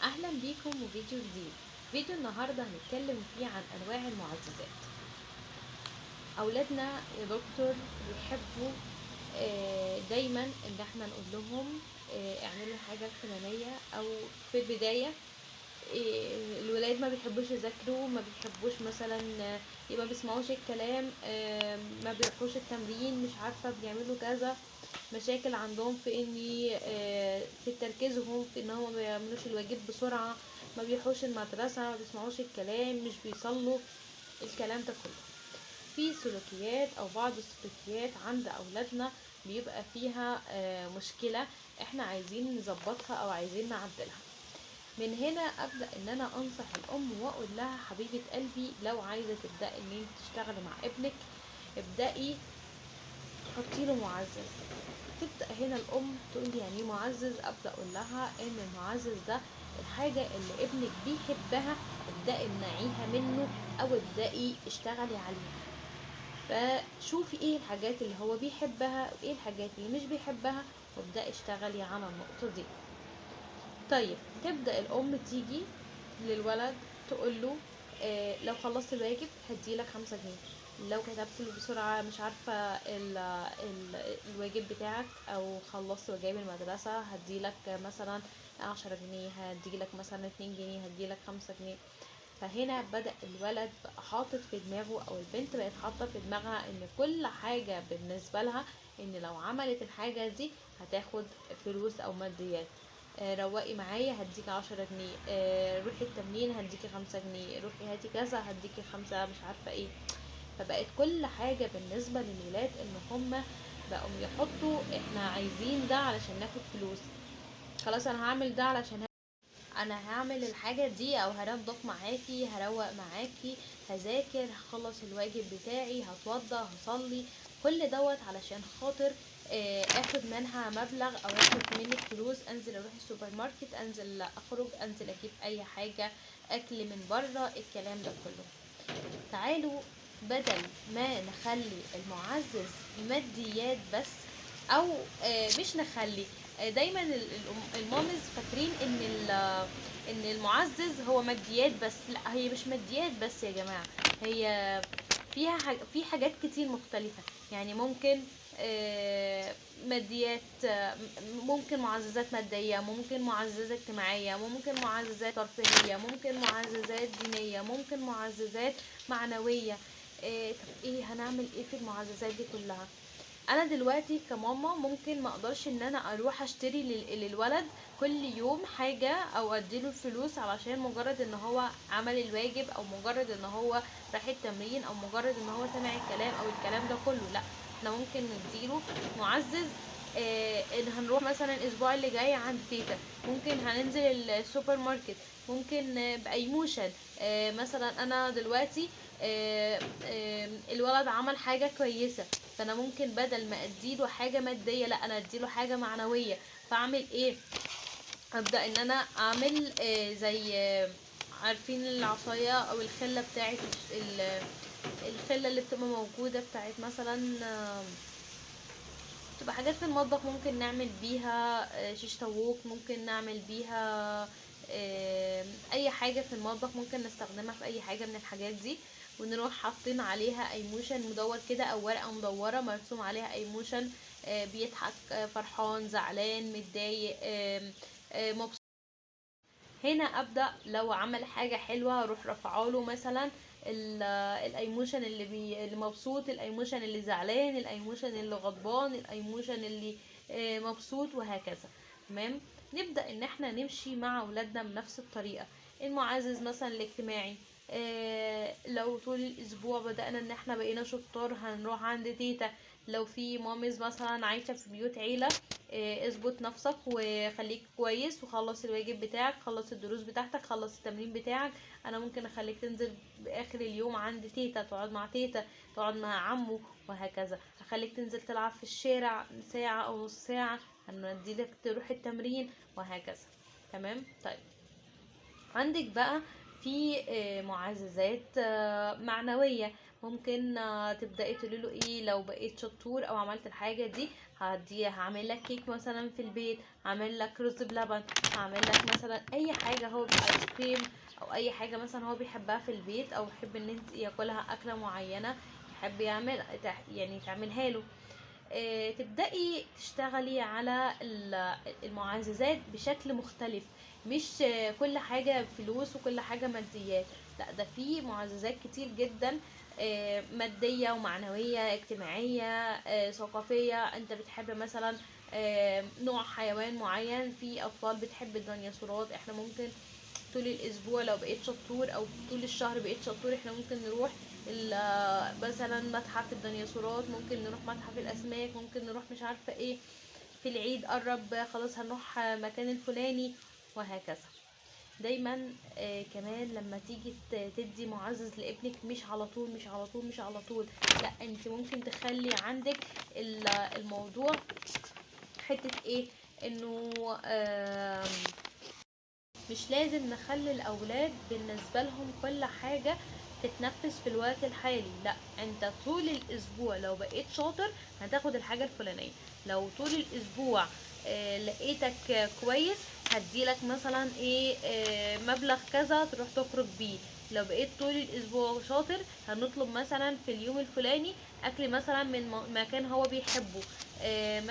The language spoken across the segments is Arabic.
اهلا بيكم وفيديو جديد. فيديو النهارده هنتكلم فيه عن انواع المعززات. اولادنا يا دكتور بيحبوا دايما ان احنا نقول لهم اعملوا الحاجه الفلانيه، او في البدايه الولاد ما بيحبوش يذاكروا، ما بيحبوش مثلا ما بيسمعوش الكلام، ما بيروحوش التمرين، مش عارفه بيعملوا كذا مشاكل عندهم في اني في تركيزهم، في ان هم ما بيعملوش الواجب بسرعه، ما بيروحوش المدرسه، ما بيسمعوش الكلام، مش بيصلوا. الكلام ده كله في سلوكيات او بعض السلوكيات عند اولادنا بيبقى فيها مشكله، احنا عايزين نظبطها او عايزين نعدلها. من هنا ابدا ان انا انصح الام واقول لها حبيبه قلبي، لو عايزه تبداي ان انت تشتغلي مع ابنك ابداي حطي له معزز. تبدا هنا الام تقول لي يعني ايه معزز؟ ابدا اقول لها ان المعزز ده الحاجه اللي ابنك بيحبها ابداي امنعيها منه او ابداي اشتغلي عليها. فشوفي ايه الحاجات اللي هو بيحبها وايه الحاجات اللي مش بيحبها وابداي اشتغلي على النقطه دي. طيب تبدأ الأم تيجي للولد تقول له لو خلصت الواجب هديلك 5 جنيه، لو كتبت له بسرعة مش عارفة الواجب بتاعك أو خلصت واجب المدرسة هديلك مثلا 10 جنيه، هديلك مثلا 2 جنيه، هديلك 5 جنيه. فهنا بدأ الولد بقى حاطط في دماغه أو البنت بقت حاطة في دماغها إن كل حاجة بالنسبة لها إن لو عملت الحاجة دي هتاخد فلوس أو ماديات. روقي معايا هديكي 10 جنيه، روحي التمرين هديكي 5 جنيه، روحي هاتي كذا هديكي 5 مش عارفة ايه. فبقت كل حاجة بالنسبة للولاد ان هما بقوا يحطوا احنا عايزين ده علشان ناخد فلوس. خلاص انا هعمل ده علشان انا هعمل الحاجة دي او هنضف معاكي، هروق معاكي، هذاكر، هخلص الواجب بتاعي، هتوضى، هصلي، كل دوت علشان خاطر اخد منها مبلغ او اخد منك فلوس، انزل اروح السوبر ماركت، انزل اخرج، انزل اجيب اي حاجة اكل من بره، الكلام ده كله. تعالوا بدل ما نخلي المعزز ماديات بس، او مش نخلي دايما المامز فاكرين ان ان المعزز هو ماديات بس. لا، هي مش ماديات بس يا جماعة، هي فيها في حاجات كتير مختلفة. يعني ممكن ماديات، ممكن معززات مادية، ممكن معززات اجتماعية، ممكن معززات ترفيهية، ممكن معززات دينية، ممكن معززات معنوية. طب ايه هنعمل ايه في المعززات دي كلها؟ انا دلوقتي كماما ممكن ما اقدرش ان انا اروح اشتري للولد كل يوم حاجة او اديله الفلوس علشان مجرد ان هو عمل الواجب، او مجرد ان هو راح التمرين، او مجرد ان هو سمع الكلام او الكلام ده كله. لا، احنا ممكن نديله معزز. ان هنروح مثلا الاسبوع اللي جاي عند تيتا، ممكن هننزل السوبر ماركت، ممكن بايموشن. مثلا انا دلوقتي الولد عمل حاجة كويسة، فانا ممكن بدل ما اديله حاجه ماديه، لا انا اديله حاجه معنويه. فاعمل ايه؟ ابدا ان انا اعمل زي عارفين العصايه او الخله بتاعت الخله اللي بتبقى موجوده بتاعت مثلا بتبقى حاجات في المطبخ، ممكن نعمل بيها شيش طاووق، ممكن نعمل بيها اي حاجه في المطبخ ممكن نستخدمها في اي حاجه من الحاجات دي. ونروح حاطين عليها ايموشن مدور كده او ورقه مدوره مرسوم عليها ايموشن، بيضحك، فرحان، زعلان، متضايق، مبسوط. هنا ابدا لو عمل حاجه حلوه اروح رافعاله مثلا الايموشن اللي مبسوط، الايموشن اللي زعلان، الايموشن اللي غضبان، الايموشن اللي مبسوط، وهكذا. تمام. نبدا ان احنا نمشي مع اولادنا بنفس الطريقه. المعزز مثلا الاجتماعي، لو طول الاسبوع بدأنا ان احنا بقينا شطار هنروح عند تيتا. لو في مامز مثلا عايشة في بيوت عيلة، اظبط نفسك وخليك كويس وخلص الواجب بتاعك، خلص الدروس بتاعتك، خلص التمرين بتاعك. انا ممكن اخليك تنزل باخر اليوم عند تيتا، تقعد مع تيتا، تقعد مع عمو، وهكذا. هخليك تنزل تلعب في الشارع ساعة او نص ساعة، هنديلك تروح التمرين، وهكذا. تمام. طيب عندك بقى في معززات معنوية. ممكن تبدأي تقولي له ايه؟ لو بقيت شطور او عملت الحاجة دي هعمل لك كيك مثلا في البيت، هعمل لك رز بلبن، هعمل لك مثلا اي حاجه هو ايس كريم او اي حاجه مثلا هو بيحبها في البيت، او يحب ان انت ياكلها اكله معينه يحب يعمل يعني تعملها له. تبدأي تشتغلي على المعززات بشكل مختلف، مش كل حاجة فلوس وكل حاجة ماديات، لا ده في معززات كتير جدا، مادية ومعنوية اجتماعية ثقافية. انت بتحب مثلا نوع حيوان معين، في اطفال بتحب الديناصورات، احنا ممكن طول الاسبوع لو بقيت شطور او طول الشهر بقيت شطور احنا ممكن نروح مثلا متحف الديناصورات، ممكن نروح متحف الاسماك، ممكن نروح مش عارفه ايه، في العيد قرب خلاص هنروح مكان الفلاني، وهكذا. دايما كمان لما تيجي تدي معزز لابنك، مش على طول مش على طول مش على طول، لا انت ممكن تخلي عندك الموضوع حته ايه، انه مش لازم نخلي الاولاد بالنسبه لهم كل حاجه تتنفذ في الوقت الحالي، لا انت طول الاسبوع لو بقيت شاطر هتاخد الحاجه الفلانيه، لو طول الاسبوع لقيتك كويس هديلك مثلا ايه مبلغ كذا تروح تخرج بيه، لو بقيت طول الاسبوع شاطر هنطلب مثلا في اليوم الفلاني اكل مثلا من مكان هو بيحبه،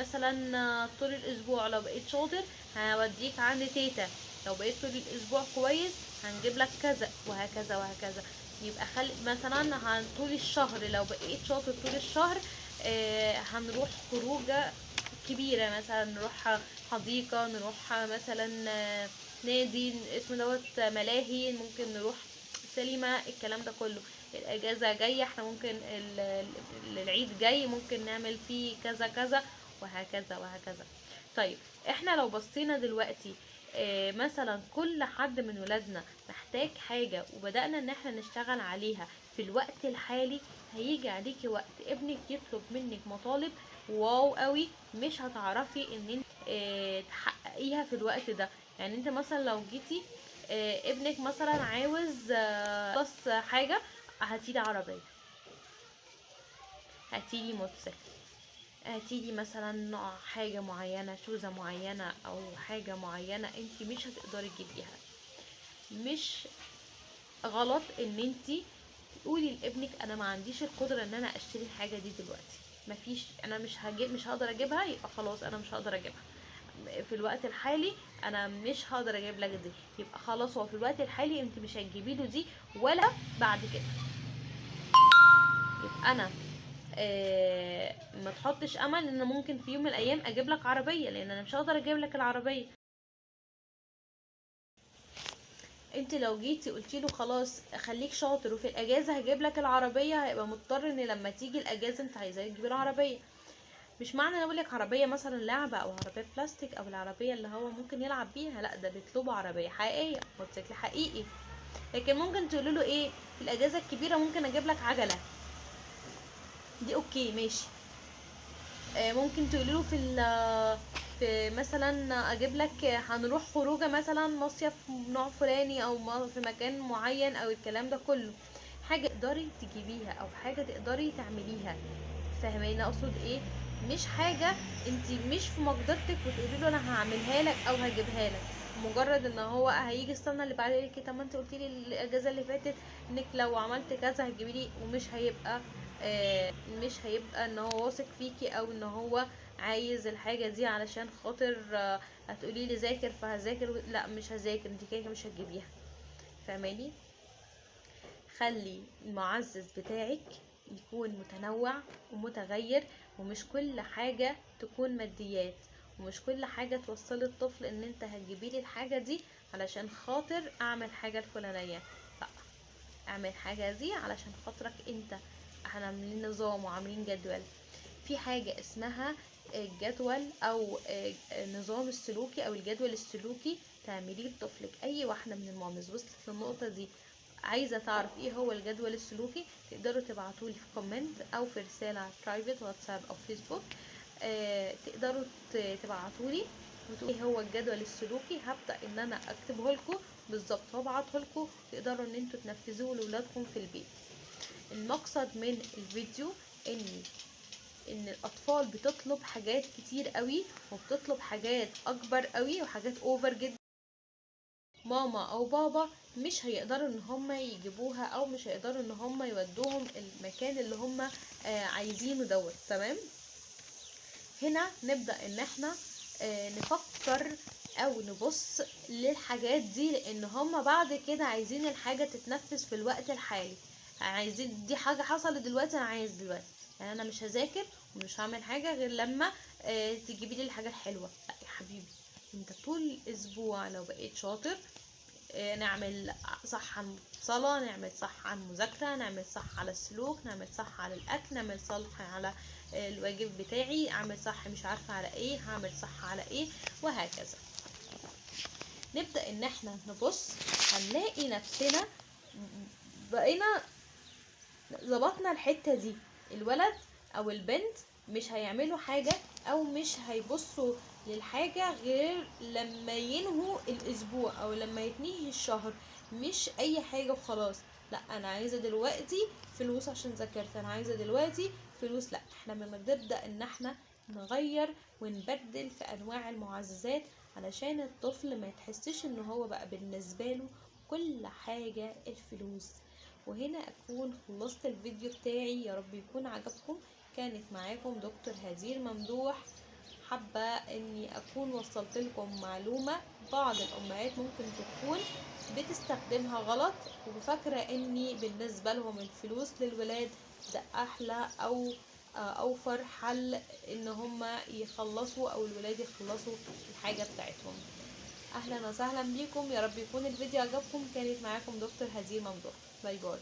مثلا طول الاسبوع لو بقيت شاطر هوديك عند تيتا، لو بقيت طول الاسبوع كويس هنجيب لك كذا، وهكذا وهكذا. يبقى مثلا طول الشهر لو بقيت شاطر طول الشهر هنروح خروجه كبيره، مثلا نروح حديقه، نروح مثلا نادي اسمه دوت ملاهي، ممكن نروح سينما، الكلام ده كله. الاجازه جايه احنا ممكن العيد جاي ممكن نعمل فيه كذا كذا، وهكذا وهكذا. طيب احنا لو بصينا دلوقتي مثلا كل حد من ولادنا محتاج حاجة وبدأنا ان احنا نشتغل عليها في الوقت الحالي، هيجي عليكي وقت ابنك يطلب منك مطالب واو قوي مش هتعرفي ان انت تحققيها في الوقت ده. يعني انت مثلا لو جيتي ابنك مثلا عاوز بس حاجة، هاتيلي عربية، هاتيلي موتوسيكل، هتيجي مثلا نوع حاجة معينة، شوزة معينة او حاجة معينة انت مش هتقدري تجيبيها. مش غلط ان انت تقولي لابنك انا ما عنديش القدرة ان انا اشتري الحاجة دي دلوقتي، مفيش، انا مش هقدر اجيبها، يبقى خلاص انا مش هقدر اجيبها في الوقت الحالي، انا مش هقدر اجيب لك دي، يبقى خلاص هو في الوقت الحالي انت مش هتجيبي له دي ولا بعد كده. يبقى انا ما تحطش امل ان ممكن في يوم من الايام اجيب لك عربيه، لان انا مش هقدر اجيب لك العربيه. انت لو جيتي قلتي له خلاص خليك شاطر وفي الاجازه هجيب لك العربيه، هيبقى مضطر ان لما تيجي الاجازه انت عايزاه تجيبي العربيه. مش معنى انا اقول لك عربيه مثلا لعبه او عربيه بلاستيك او العربيه اللي هو ممكن يلعب بيها، لا ده بيطلبوا عربيه حقيقيه، موتوسيكل حقيقي. لكن ممكن تقولوا له ايه في الاجازه الكبيره ممكن اجيب لك عجله، دي اوكي ماشي. ممكن تقولي له في مثلا اجيب لك هنروح خروجه مثلا مصيف نوع فلاني او في مكان معين او الكلام ده كله، حاجه تقدري تجيبيها او حاجه تقدري تعمليها. فاهمين اقصد ايه؟ مش حاجه انت مش في مقدرتك وتقولي له انا هعملها لك او هجيبها لك، مجرد ان هو هيجي السنه اللي بعدها يقول لك طب ما انت قلتي لي الاجازه اللي فاتت انك لو عملت كذا هتجيبي لي، ومش هيبقى مش هيبقى ان هو واثق فيكي او ان هو عايز الحاجه دي علشان خاطر هتقولي لي ذاكر فهذاكر، لا مش هذاكر، انت كده مش هتجيبيها. فاهماني؟ خلي المعزز بتاعك يكون متنوع ومتغير، ومش كل حاجة تكون ماديات، ومش كل حاجة توصل الطفل ان انت هتجيبيلي الحاجة دي علشان خاطر اعمل حاجة الفلانية، لا اعمل حاجة دي علشان خاطرك انت. احنا عاملين نظام وعاملين جدول، في حاجة اسمها الجدول او النظام السلوكي او الجدول السلوكي تعمليه لطفلك. اي واحدة من المامز وصلت للنقطة دي عايزة تعرف ايه هو الجدول السلوكي، تقدروا تبعتولي في كومنت او في رسالة برايفت واتساب او فيسبوك، تقدروا تبعتولي وتقولي ايه هو الجدول السلوكي، هبدأ ان انا اكتبه لكم بالظبط وابعته لكم، تقدروا ان انتوا تنفذوه لاولادكم في البيت. المقصد من الفيديو اني ان الاطفال بتطلب حاجات كتير قوي، وبتطلب حاجات اكبر قوي وحاجات اوفر جدا، ماما او بابا مش هيقدروا ان هم يجيبوها، او مش هيقدروا ان هم يودوهم المكان اللي هم عايزينه دوت. تمام. هنا نبدأ ان احنا نفكر او نبص للحاجات دي، لان هما بعد كده عايزين الحاجة تتنفذ في الوقت الحالي. عايزين دي حاجة حصلت دلوقتي، انا عايز دلوقتي. يعني انا مش هذاكر ومش هعمل حاجة غير لما تجيبي لي الحاجة الحلوة. لا يا حبيبي، انت طول الاسبوع لو بقيت شاطر نعمل صح عن الصلاة، نعمل صح عن المذاكرة، نعمل صح على السلوك، نعمل صح على الأكل، نعمل صح على الواجب بتاعي، أعمل صح مش عارفة على ايه، هعمل صح على ايه، وهكذا. نبدأ ان احنا نبص، هنلاقي نفسنا بقينا ظبطنا الحتة دي. الولد او البنت مش هيعملوا حاجة او مش هيبصوا للحاجة غير لما ينهوا الاسبوع او لما يتنهي الشهر، مش اي حاجة وخلاص. لا انا عايزة دلوقتي فلوس عشان ذاكرت، انا عايزة دلوقتي فلوس. لا، احنا لما بنبدأ ان احنا نغير ونبدل في انواع المعززات علشان الطفل ما يتحسش ان هو بقى بالنسبة له كل حاجة الفلوس. وهنا اكون خلصت الفيديو بتاعي، يا رب يكون عجبكم. كانت معاكم دكتور هدير ممدوح. حابة اني اكون وصلت لكم معلومة بعض الامهات ممكن تكون بتستخدمها غلط، وفاكرة اني بالنسبة لهم الفلوس للولاد ده احلى او اوفر حل ان هما يخلصوا او الولاد يخلصوا الحاجة بتاعتهم. اهلا وسهلا بيكم، يا رب يكون الفيديو عجبكم. كانت معاكم دكتور هدير ممدوح. باي باي.